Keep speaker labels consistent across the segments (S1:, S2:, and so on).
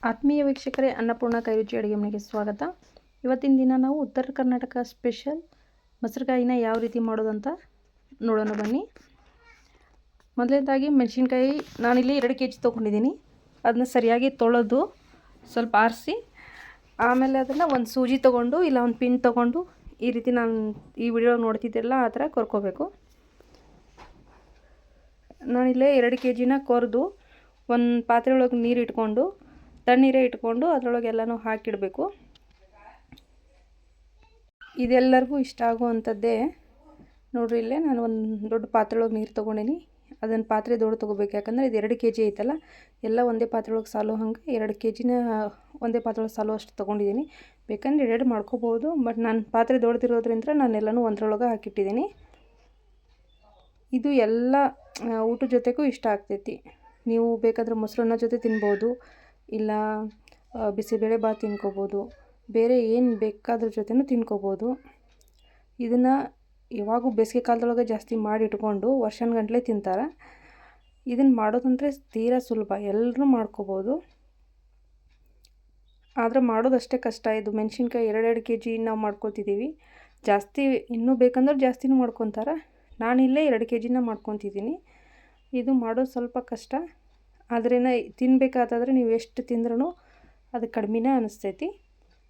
S1: ಆತ್ಮೀಯ ವೀಕ್ಷಕರೇ, ಅನ್ನಪೂರ್ಣ ಕೈರುಚಿ ಅಡುಗೆ ಮನೆಗೆ ಸ್ವಾಗತ. ಇವತ್ತಿನ ದಿನ ನಾವು ಉತ್ತರ ಕರ್ನಾಟಕ ಸ್ಪೆಷಲ್ ಮೊಸರುಕಾಯಿನ ಯಾವ ರೀತಿ ಮಾಡೋದಂತ ನೋಡೋಣ ಬನ್ನಿ. ಮೊದಲನೇದಾಗಿ ಮೆಣಸಿನ್ಕಾಯಿ ನಾನಿಲ್ಲಿ 2 kg ತೊಗೊಂಡಿದ್ದೀನಿ. ಅದನ್ನ ಸರಿಯಾಗಿ ತೊಳೆದು ಸ್ವಲ್ಪ ಆರಿಸಿ, ಆಮೇಲೆ ಅದನ್ನು ಒಂದು ಸೂಜಿ ತೊಗೊಂಡು ಇಲ್ಲ ಒಂದು ಪಿನ್ ತೊಗೊಂಡು ಈ ರೀತಿ ನಾನು ಈ ವಿಡಿಯೋ ನೋಡ್ತಿದ್ದೆಲ್ಲ ಆ ಥರ ಕೊರ್ಕೋಬೇಕು. ನಾನಿಲ್ಲೇ 2 kgನ ಕೊರೆದು ಒಂದು ಪಾತ್ರೆ ಒಳಗೆ ನೀರು ಇಟ್ಕೊಂಡು ತಣ್ಣೀರೇ ಇಟ್ಕೊಂಡು ಅದರೊಳಗೆ ಎಲ್ಲನೂ ಹಾಕಿಡಬೇಕು. ಇದೆಲ್ಲರಿಗೂ ಇಷ್ಟ ಆಗುವಂಥದ್ದೇ. ನೋಡ್ರಿ, ಇಲ್ಲೇ ನಾನು ಒಂದು ದೊಡ್ಡ ಪಾತ್ರೆ ಒಳಗೆ ನೀರು ತೊಗೊಂಡಿನಿ. ಅದನ್ನು ಪಾತ್ರೆ ದೊಡ್ಡ ತೊಗೋಬೇಕು, ಯಾಕಂದರೆ ಇದು 2 kg ಐತಲ್ಲ, ಎಲ್ಲ ಒಂದೇ ಪಾತ್ರೆ ಒಳಗೆ ಸಾಲೋ ಹಂಗೆ 2 kgನ ಒಂದೇ ಪಾತ್ರೆ ಒಳಗೆ ಸಾಲೋ ಅಷ್ಟು ತೊಗೊಂಡಿದ್ದೀನಿ. ಬೇಕಂದ್ರೆ ಎರಡು ಮಾಡ್ಕೋಬೋದು, ಬಟ್ ನಾನು ಪಾತ್ರೆ ದೊಡ್ಡದಿರೋದ್ರಿಂದ ನಾನೆಲ್ಲನೂ ಒಂದರೊಳಗೆ ಹಾಕಿಟ್ಟಿದ್ದೀನಿ. ಇದು ಎಲ್ಲ ಊಟದ ಜೊತೆಗೂ ಇಷ್ಟ ಆಗ್ತೈತಿ. ನೀವು ಬೇಕಾದ್ರೆ ಮೊಸರನ್ನ ಜೊತೆ ತಿನ್ಬೋದು, ಇಲ್ಲ ಬಿಸಿಬೇಳೆ ಬಾತ್ ತಿನ್ಕೋಬೋದು, ಬೇರೆ ಏನು ಬೇಕಾದ್ರ ಜೊತೆನೂ ತಿನ್ಕೋಬೋದು. ಇದನ್ನು ಯಾವಾಗೂ ಬೇಸಿಗೆ ಕಾಲದೊಳಗೆ ಜಾಸ್ತಿ ಮಾಡಿ ಇಟ್ಕೊಂಡು ವರ್ಷಾನುಗಟ್ಲೆ ತಿಂತಾರೆ. ಇದನ್ನು ಮಾಡೋದಂದರೆ ತೀರಾ ಸುಲಭ, ಎಲ್ಲರೂ ಮಾಡ್ಕೋಬೋದು. ಆದರೆ ಮಾಡೋದಷ್ಟೇ ಕಷ್ಟ. ಇದು ಮೆಣಸಿನ್ಕಾಯಿ 2 kg ನಾವು ಮಾಡ್ಕೊತಿದ್ದೀವಿ. ಜಾಸ್ತಿ ಇನ್ನೂ ಬೇಕಂದ್ರೆ ಜಾಸ್ತಿನೂ ಮಾಡ್ಕೊತಾರೆ. ನಾನಿಲ್ಲೇ 2 kgನ ಮಾಡ್ಕೊತಿದ್ದೀನಿ. ಇದು ಮಾಡೋದು ಸ್ವಲ್ಪ ಕಷ್ಟ, ಆದರೆ ತಿನ್ನಬೇಕಾದ್ರೆ ನೀವು ಎಷ್ಟು ತಿಂದ್ರೂ ಅದು ಕಡಿಮೆನೇ ಅನಿಸ್ತೈತಿ.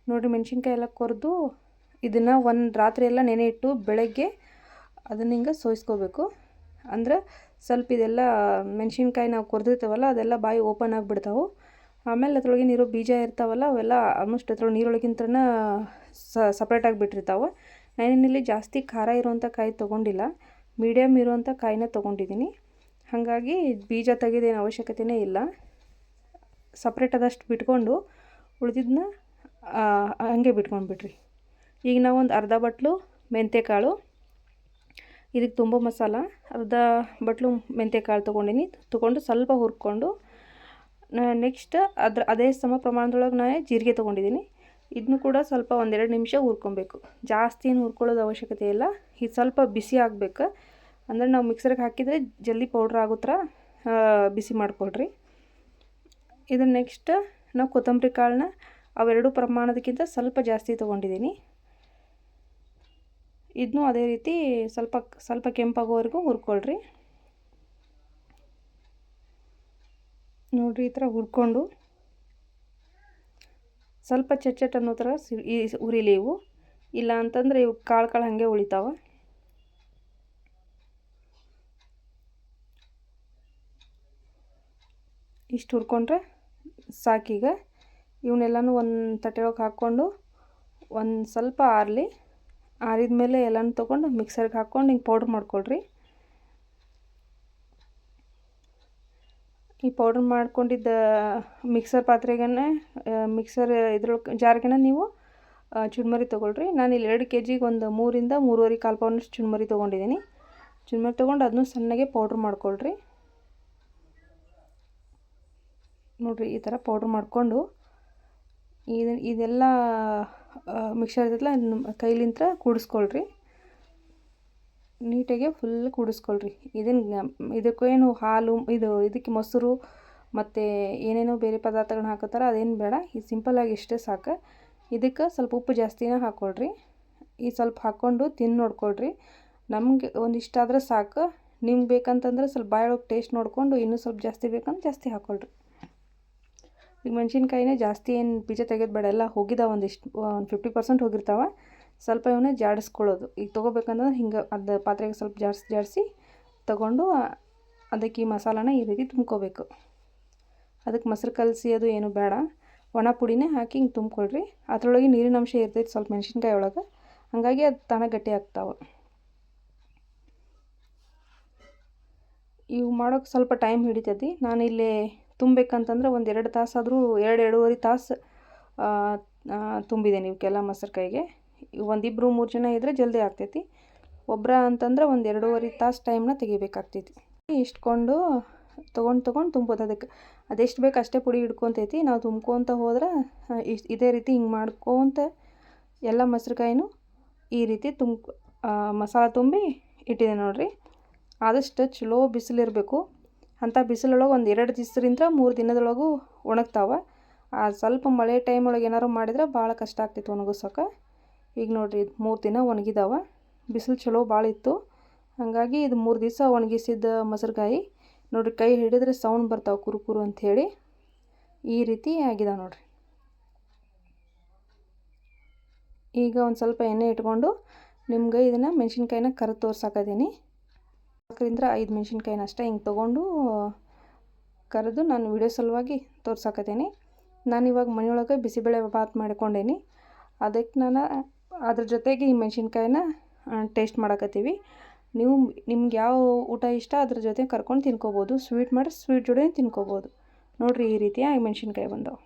S1: ನೋಡಿ, ಮೆಣಸಿನ್ಕಾಯಿ ಎಲ್ಲ ಕೊರೆದು ಇದನ್ನು ಒಂದು ರಾತ್ರಿ ಎಲ್ಲ ನೆನೆ ಇಟ್ಟು ಬೆಳಗ್ಗೆ ಅದನ್ನು ಹಿಂಗೆ ಸೋಯಿಸ್ಕೋಬೇಕು. ಅಂದ್ರೆ ಸ್ವಲ್ಪ ಇದೆಲ್ಲ ಮೆಣಸಿನ್ಕಾಯಿ ನಾವು ಕೊರೆದಿರ್ತೀವಲ್ಲ ಅದೆಲ್ಲ ಬಾಯಿ ಓಪನ್ ಆಗಿಬಿಡ್ತಾವೆ. ಆಮೇಲೆ ಅದ್ರೊಳಗಿರೋ ಬೀಜ ಇರ್ತಾವಲ್ಲ ಅವೆಲ್ಲ ಆಲ್ಮೋಸ್ಟ್ ಅದ್ರೊಳಗೆ ನೀರೊಳಗಿಂತನೇ ಸಪ್ರೇಟಾಗಿ ಬಿಟ್ಟಿರ್ತಾವೆ. ನಾನಿಲ್ಲಿ ಜಾಸ್ತಿ ಖಾರ ಇರೋವಂಥ ಕಾಯಿ ತೊಗೊಂಡಿಲ್ಲ, ಮೀಡಿಯಮ್ ಇರೋವಂಥ ಕಾಯಿನ ತೊಗೊಂಡಿದ್ದೀನಿ. ಹಾಗಾಗಿ ಬೀಜ ತೆಗೆಯೋದೇನು ಅವಶ್ಯಕತೆಯೇ ಇಲ್ಲ. ಸಪ್ರೇಟ್ ಆದಷ್ಟು ಬಿಟ್ಕೊಂಡು ಉಳಿದಿದ್ದನ್ನ ಹಾಗೆ ಬಿಟ್ಕೊಂಡ್ಬಿಟ್ರಿ. ಈಗ ನಾವು ಒಂದು ಅರ್ಧ ಬಟ್ಲು ಮೆಂತ್ಯಕಾಳು, ಇದಕ್ಕೆ ತುಂಬ ಮಸಾಲ, ಅರ್ಧ ಬಟ್ಲು ಮೆಂತ್ಯಕಾಳು ತೊಗೊಂಡು ಸ್ವಲ್ಪ ಹುರ್ಕೊಂಡು, ನೆಕ್ಸ್ಟ್ ಅದೇ ಸಮ ಪ್ರಮಾಣದೊಳಗೆ ನಾನು ಜೀರಿಗೆ ತೊಗೊಂಡಿದ್ದೀನಿ. ಇದನ್ನು ಕೂಡ ಸ್ವಲ್ಪ 1-2 ನಿಮಿಷ ಹುರ್ಕೊಬೇಕು. ಜಾಸ್ತಿ ಏನು ಹುರ್ಕೊಳ್ಳೋದು ಅವಶ್ಯಕತೆ ಇಲ್ಲ. ಇದು ಸ್ವಲ್ಪ ಬಿಸಿ ಆಗಬೇಕು, ಅಂದರೆ ನಾವು ಮಿಕ್ಸರ್ಗೆ ಹಾಕಿದರೆ ಜಲ್ದಿ ಪೌಡ್ರ್ ಆಗೋ ಥರ ಬಿಸಿ ಮಾಡ್ಕೊಳ್ರಿ. ಇದನ್ನು ನೆಕ್ಸ್ಟ್ ನಾವು ಕೊತ್ತಂಬರಿ ಕಾಳನ್ನ ಅವೆರಡು ಪ್ರಮಾಣದಕ್ಕಿಂತ ಸ್ವಲ್ಪ ಜಾಸ್ತಿ ತೊಗೊಂಡಿದ್ದೀನಿ. ಇದನ್ನೂ ಅದೇ ರೀತಿ ಸ್ವಲ್ಪ ಕೆಂಪಾಗೋವರೆಗೂ ಹುರ್ಕೊಳ್ರಿ. ನೋಡಿರಿ, ಈ ಥರ ಹುರ್ಕೊಂಡು ಸ್ವಲ್ಪ ಚಟ್ ಅನ್ನೋ ಥರ ಉರಿಲಿ ಇವು, ಇಲ್ಲ ಅಂತಂದರೆ ಇವು ಕಾಳು ಹಾಗೆ ಉಳಿತಾವೆ. ಇಷ್ಟು ಹುರ್ಕೊಂಡ್ರೆ ಸಾಕೀಗ. ಇವನ್ನೆಲ್ಲನೂ ಒಂದು ತಟ್ಟೆ ಒಳಗೆ ಹಾಕ್ಕೊಂಡು ಒಂದು ಸ್ವಲ್ಪ ಆರಿದ ಮೇಲೆ ಎಲ್ಲನೂ ತೊಗೊಂಡು ಮಿಕ್ಸರ್ಗೆ ಹಾಕ್ಕೊಂಡು ಹಿಂಗೆ ಪೌಡ್ರ್ ಮಾಡ್ಕೊಳ್ರಿ. ಈ ಪೌಡ್ರ್ ಮಾಡ್ಕೊಂಡಿದ್ದ ಮಿಕ್ಸರ್ ಪಾತ್ರೆಗೇ ಮಿಕ್ಸರ್ ಇದ್ರೊಳಗೆ ಜಾರ್ಗೆ ನೀವು ಚುರುಮುರಿ ತೊಗೊಳ್ರಿ. ನಾನು ಇಲ್ಲಿ 2 kgಗೆ ಒಂದು 3 - 3.25 ಕಾಲು ಪೌಂಡಷ್ಟು ಚುರುಮುರಿ ತೊಗೊಂಡಿದ್ದೀನಿ. ಚುರುಮುರಿ ತೊಗೊಂಡು ಅದನ್ನು ಸಣ್ಣಗೆ ಪೌಡ್ರ್ ಮಾಡ್ಕೊಳ್ರಿ. ನೋಡಿರಿ, ಈ ಥರ ಪೌಡ್ರ್ ಮಾಡಿಕೊಂಡು ಇದೆಲ್ಲ ಮಿಕ್ಸರ್ ಇರ್ತೈತಲ್ಲ ಅದನ್ನ ಕೈಲಿಂದ ಕೂಡಿಸ್ಕೊಳ್ರಿ. ನೀಟಾಗಿ ಫುಲ್ ಕೂಡಿಸ್ಕೊಳ್ರಿ. ಇದಕ್ಕೇನು ಹಾಲು ಇದಕ್ಕೆ ಮೊಸರು ಮತ್ತು ಏನೇನೋ ಬೇರೆ ಪದಾರ್ಥಗಳನ್ನ ಹಾಕೋತಾರೆ, ಅದೇನು ಬೇಡ. ಇದು ಸಿಂಪಲ್ಲಾಗಿ ಇಷ್ಟೇ ಸಾಕು. ಇದಕ್ಕೆ ಸ್ವಲ್ಪ ಉಪ್ಪು ಜಾಸ್ತಿನೇ ಹಾಕ್ಕೊಳ್ರಿ. ಈ ಸ್ವಲ್ಪ ಹಾಕ್ಕೊಂಡು ತಿಂದು ನೋಡ್ಕೊಳ್ರಿ. ನಮಗೆ ಒಂದಿಷ್ಟ ಆದರೆ ಸಾಕು. ನಿಮ್ಗೆ ಬೇಕಂತಂದ್ರೆ ಸ್ವಲ್ಪ ಬಾಯೊಳಗೆ ಟೇಸ್ಟ್ ನೋಡಿಕೊಂಡು ಇನ್ನೂ ಸ್ವಲ್ಪ ಜಾಸ್ತಿ ಬೇಕಂದ್ರೆ ಜಾಸ್ತಿ ಹಾಕ್ಕೊಳ್ರಿ. ಈಗ ಮೆಣಸಿನ್ಕಾಯಿನೇ ಜಾಸ್ತಿ ಏನು ಬೀಜ ತೆಗೆದು ಬೇಡ, ಎಲ್ಲ ಹೋಗಿದ್ದಾವೆ, ಒಂದು 50% ಹೋಗಿರ್ತಾವೆ. ಸ್ವಲ್ಪ ಇವನ್ನ ಜಾಡಿಸ್ಕೊಳ್ಳೋದು. ಈಗ ತೊಗೋಬೇಕಂದ್ರೆ ಹಿಂಗೆ ಅದು ಪಾತ್ರೆಗೆ ಸ್ವಲ್ಪ ಜಾಡಿಸಿ ತೊಗೊಂಡು ಅದಕ್ಕೆ ಈ ಮಸಾಲಾನ ಈ ರೀತಿ ತುಂಬ್ಕೋಬೇಕು. ಅದಕ್ಕೆ ಮೊಸರು ಕಲಸಿ ಅದು ಏನು ಬೇಡ, ಒಣ ಪುಡಿನೇ ಹಾಕಿ ಹಿಂಗೆ ತುಂಬ್ಕೊಳ್ರಿ. ಅದರೊಳಗೆ ನೀರಿನ ಅಂಶ ಇರ್ತೈತೆ ಸ್ವಲ್ಪ ಮೆಣಸಿನ್ಕಾಯಿ ಒಳಗೆ, ಹಾಗಾಗಿ ಅದು ತಾನಾಗಿ ಗಟ್ಟಿ ಆಗ್ತಾವೆ. ಇವು ಮಾಡೋಕ್ಕೆ ಸ್ವಲ್ಪ ಟೈಮ್ ಹಿಡಿತೈತಿ. ನಾನಿಲ್ಲಿ ತುಂಬಬೇಕಂತಂದ್ರೆ ಒಂದು 2 ತಾಸಾದರೂ 2-2.5 ತಾಸು ತುಂಬಿದ್ದೇನೆ ಇವಕ್ಕೆಲ್ಲ ಮೊಸರುಕಾಯಿಗೆ. ಒಂದಿಬ್ಬರು 3 ಜನ ಇದ್ದರೆ ಜಲ್ದಿ ಆಗ್ತೈತಿ. ಒಬ್ಬರ ಅಂತಂದ್ರೆ ಒಂದು 2.5 ತಾಸು ಟೈಮ್ನ ತೆಗಿಬೇಕಾಗ್ತೈತಿ. ಇಷ್ಟಕೊಂಡು ತೊಗೊಂಡು ತುಂಬೋದು. ಅದೆಷ್ಟು ಬೇಕು ಅಷ್ಟೇ ಪುಡಿ ಹಿಡ್ಕೊತೈತಿ. ನಾವು ತುಂಬ್ಕೊತ ಹೋದ್ರೆ ಇದೇ ರೀತಿ ಹಿಂಗೆ ಮಾಡ್ಕೊತ ಎಲ್ಲ ಮೊಸರುಕಾಯಿನೂ ಈ ರೀತಿ ಮಸಾಲ ತುಂಬಿ ಇಟ್ಟಿದೆ ನೋಡಿರಿ. ಆದಷ್ಟು ಚಲೋ ಬಿಸಿಲಿರಬೇಕು. ಅಂಥ ಬಿಸಿಲೊಳಗೆ ಒಂದು 2 ದಿವಸದಿಂದ 3 ದಿನದೊಳಗೂ ಒಣಗ್ತಾವೆ. ಸ್ವಲ್ಪ ಮಳೆ ಟೈಮ್ ಒಳಗೆ ಏನಾರು ಮಾಡಿದ್ರೆ ಭಾಳ ಕಷ್ಟ ಆಗ್ತಿತ್ತು ಒಣಗಿಸೋಕೆ. ಈಗ ನೋಡಿರಿ ಇದು 3 ದಿನ ಒಣಗಿದಾವೆ. ಬಿಸಿಲು ಚಲೋ ಭಾಳ ಇತ್ತು, ಹಾಗಾಗಿ ಇದು 3 ದಿವಸ ಒಣಗಿಸಿದ ಮೊಸರುಗಾಯಿ ನೋಡಿರಿ. ಕೈ ಹಿಡಿದ್ರೆ ಸೌಂಡ್ ಬರ್ತಾವೆ ಕುರು ಕುರು ಅಂಥೇಳಿ. ಈ ರೀತಿ ಆಗಿದೆ ನೋಡಿರಿ. ಈಗ ಒಂದು ಸ್ವಲ್ಪ ಎಣ್ಣೆ ಇಟ್ಕೊಂಡು ನಿಮ್ಗೆ ಇದನ್ನು ಮೆಣಸಿನ್ಕಾಯಿನ ಕರೆದು ತೋರ್ಸಾಕತ್ತೀನಿ. 4ರಿಂದ 5 ಮೆಣಸಿನ್ಕಾಯಿನ ಅಷ್ಟೇ ಹಿಂಗೆ ತೊಗೊಂಡು ಕರೆದು ನಾನು ವಿಡಿಯೋ ಸಲುವಾಗಿ ತೋರ್ಸಾಕತ್ತೀನಿ. ನಾನಿವಾಗ ಮನೆಯೊಳಗೆ ಬಿಸಿಬೇಳೆ ಬಾತ್ ಮಾಡ್ಕೊಂಡೇನಿ. ಅದಕ್ಕೆ ನಾನು ಅದ್ರ ಜೊತೆಗೆ ಈ ಮೆಣಸಿನ್ಕಾಯಿನ ಟೇಸ್ಟ್ ಮಾಡಕತ್ತೀವಿ. ನಿಮ್ಗೆ ಯಾವ ಊಟ ಇಷ್ಟ ಅದ್ರ ಜೊತೆ ಕರ್ಕೊಂಡು ತಿನ್ಕೋಬೋದು. ಸ್ವೀಟ್ ಮಾಡಿ ಸ್ವೀಟ್ ಜೊತೆ ತಿನ್ಕೋಬೋದು. ನೋಡಿರಿ ಈ ರೀತಿಯ ಮೆಣಸಿನ್ಕಾಯಿ ಬಂದವು.